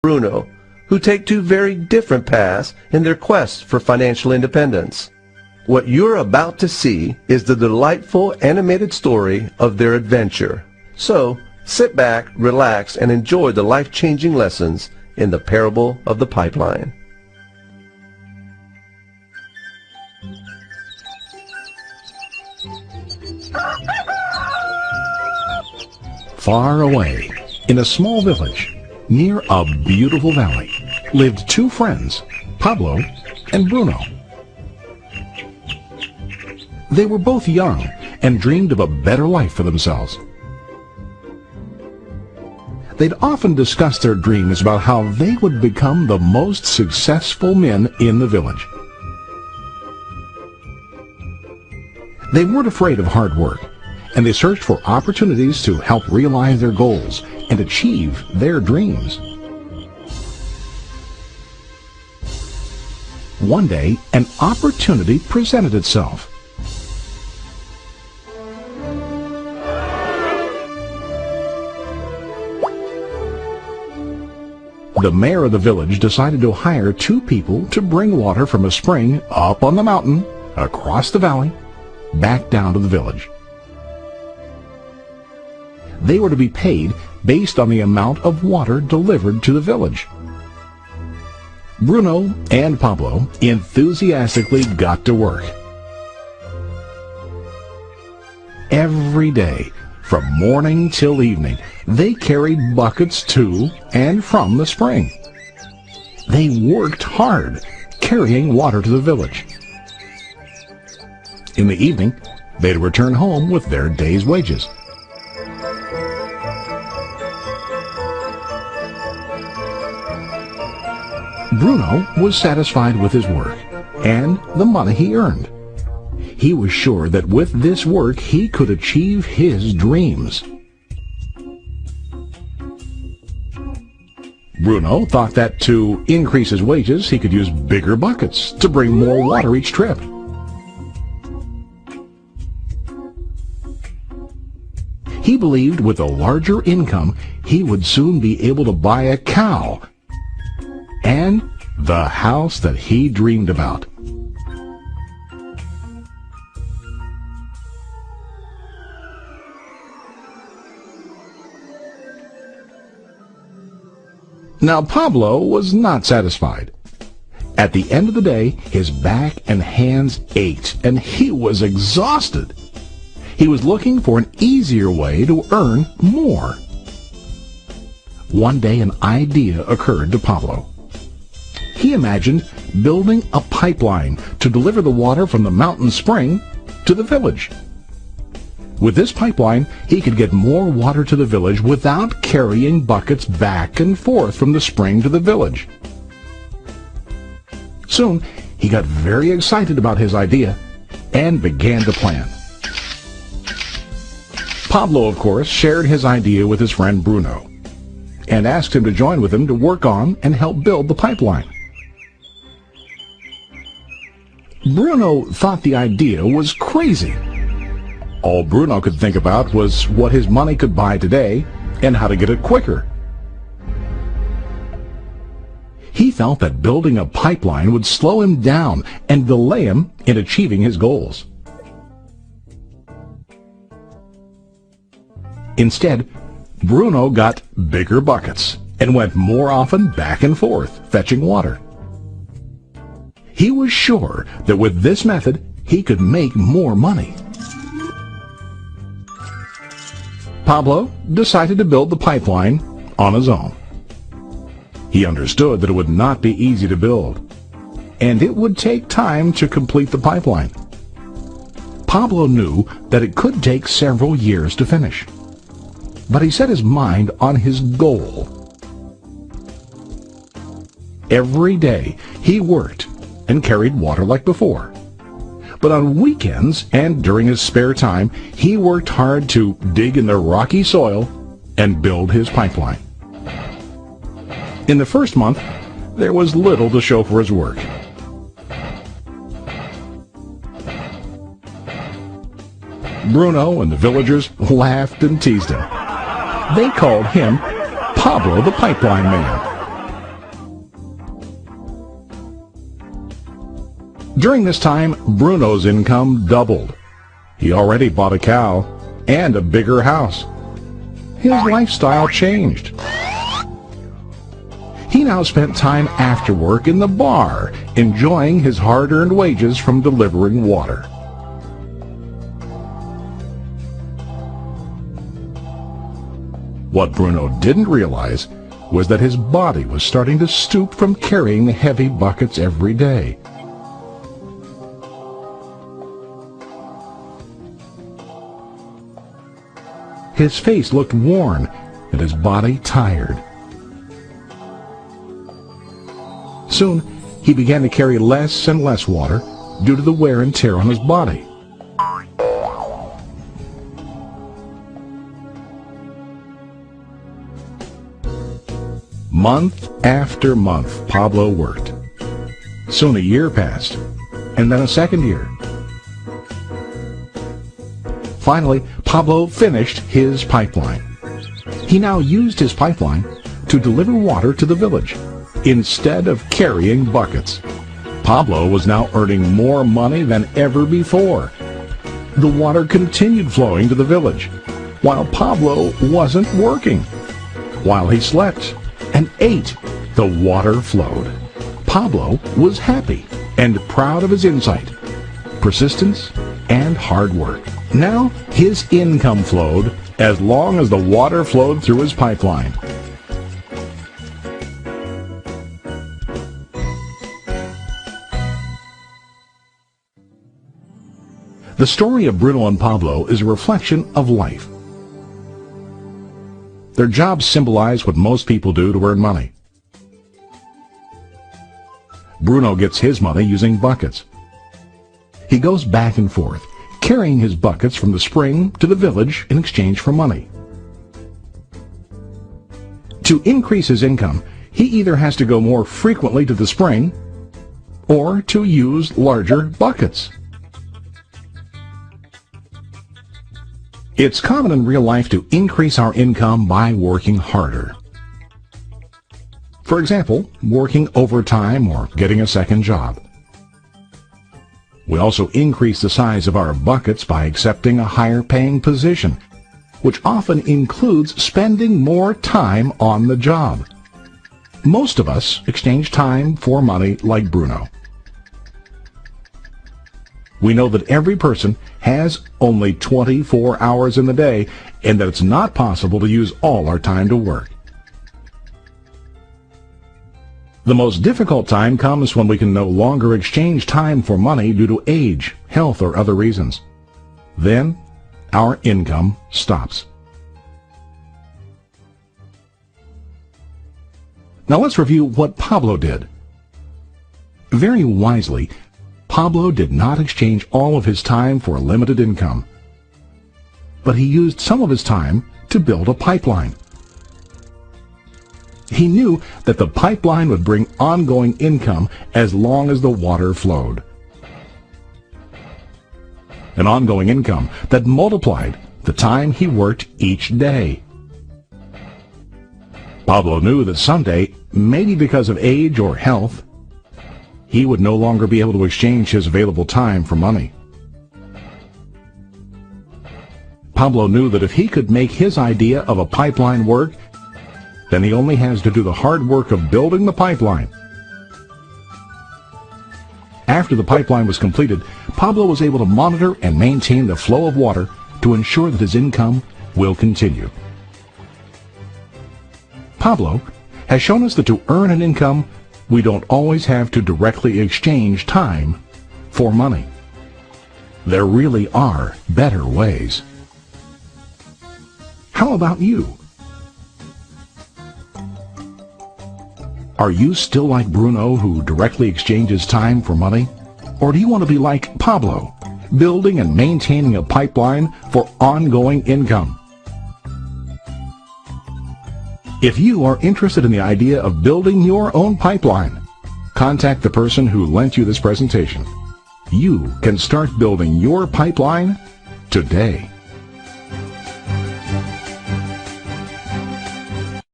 Bruno, who take two very different paths in their quest for financial independence. What you're about to see is the delightful animated story of their adventure. So, sit back, relax, and enjoy the life-changing lessons in the parable of the pipeline. Far away, in a small village, near a beautiful valley, lived two friends, Pablo and Bruno. They were both young and dreamed of a better life for themselves. They'd often discussed their dreams about how they would become the most successful men in the village. They weren't afraid of hard work, and they searched for opportunities to help realize their goals and achieve their dreams. One day, an opportunity presented itself. The mayor of the village decided to hire two people to bring water from a spring up on the mountain, across the valley, back down to the village. They were to be paid based on the amount of water delivered to the village. Bruno and Pablo enthusiastically got to work. Every day, from morning till evening, they carried buckets to and from the spring. They worked hard, carrying water to the village. In the evening, they'd return home with their day's wages. Bruno was satisfied with his work and the money he earned. He was sure that with this work he could achieve his dreams. Bruno thought that to increase his wages he could use bigger buckets to bring more water each trip. He believed with a larger income he would soon be able to buy a cow and the house that he dreamed about. Now Pablo was not satisfied. At the end of the day, his back and hands ached, and he was exhausted. He was looking for an easier way to earn more. One day an idea occurred to Pablo. He imagined building a pipeline to deliver the water from the mountain spring to the village. With this pipeline, he could get more water to the village without carrying buckets back and forth from the spring to the village. Soon, he got very excited about his idea and began to plan. Pablo, of course, shared his idea with his friend Bruno and asked him to join with him to work on and help build the pipeline. Bruno thought the idea was crazy. All Bruno could think about was what his money could buy today and how to get it quicker. He felt that building a pipeline would slow him down and delay him in achieving his goals. Instead, Bruno got bigger buckets and went more often back and forth, fetching water. He was sure that with this method, he could make more money. Pablo decided to build the pipeline on his own. He understood that it would not be easy to build, and it would take time to complete the pipeline. Pablo knew that it could take several years to finish, but he set his mind on his goal. Every day he worked and carried water like before. But on weekends and during his spare time, he worked hard to dig in the rocky soil and build his pipeline. In the first month, there was little to show for his work. Bruno and the villagers laughed and teased him. They called him Pablo the Pipeline Man. During this time, Bruno's income doubled. He already bought a cow and a bigger house. His lifestyle changed. He now spent time after work in the bar, enjoying his hard-earned wages from delivering water. What Bruno didn't realize was that his body was starting to stoop from carrying the heavy buckets every day. His face looked worn and his body tired. Soon, he began to carry less and less water due to the wear and tear on his body. Month after month, Pablo worked. Soon a year passed, and then a second year. Finally, Pablo finished his pipeline. He now used his pipeline to deliver water to the village instead of carrying buckets. Pablo was now earning more money than ever before. The water continued flowing to the village, while Pablo wasn't working. While he slept and ate, the water flowed. Pablo was happy and proud of his insight, persistence, and hard work. Now his income flowed as long as the water flowed through his pipeline. The story of Bruno and Pablo is a reflection of life. Their jobs symbolize what most people do to earn money. Bruno gets his money using buckets. He goes back and forth, carrying his buckets from the spring to the village in exchange for money. To increase his income, he either has to go more frequently to the spring or to use larger buckets. It's common in real life to increase our income by working harder. For example, working overtime or getting a second job. We also increase the size of our buckets by accepting a higher paying position, which often includes spending more time on the job. Most of us exchange time for money like Bruno. We know that every person has only 24 hours in the day and that it's not possible to use all our time to work. The most difficult time comes when we can no longer exchange time for money due to age, health, or other reasons. Then, our income stops. Now let's review what Pablo did. Very wisely, Pablo did not exchange all of his time for a limited income, but he used some of his time to build a pipeline. He knew that the pipeline would bring ongoing income as long as the water flowed. An ongoing income that multiplied the time he worked each day. Pablo knew that someday, maybe because of age or health, he would no longer be able to exchange his available time for money. Pablo knew that if he could make his idea of a pipeline work, then he only has to do the hard work of building the pipeline. After the pipeline was completed, Pablo was able to monitor and maintain the flow of water to ensure that his income will continue. Pablo has shown us that to earn an income, we don't always have to directly exchange time for money. There really are better ways. How about you? Are you still like Bruno, who directly exchanges time for money? Or do you want to be like Pablo, building and maintaining a pipeline for ongoing income? If you are interested in the idea of building your own pipeline, contact the person who lent you this presentation. You can start building your pipeline today.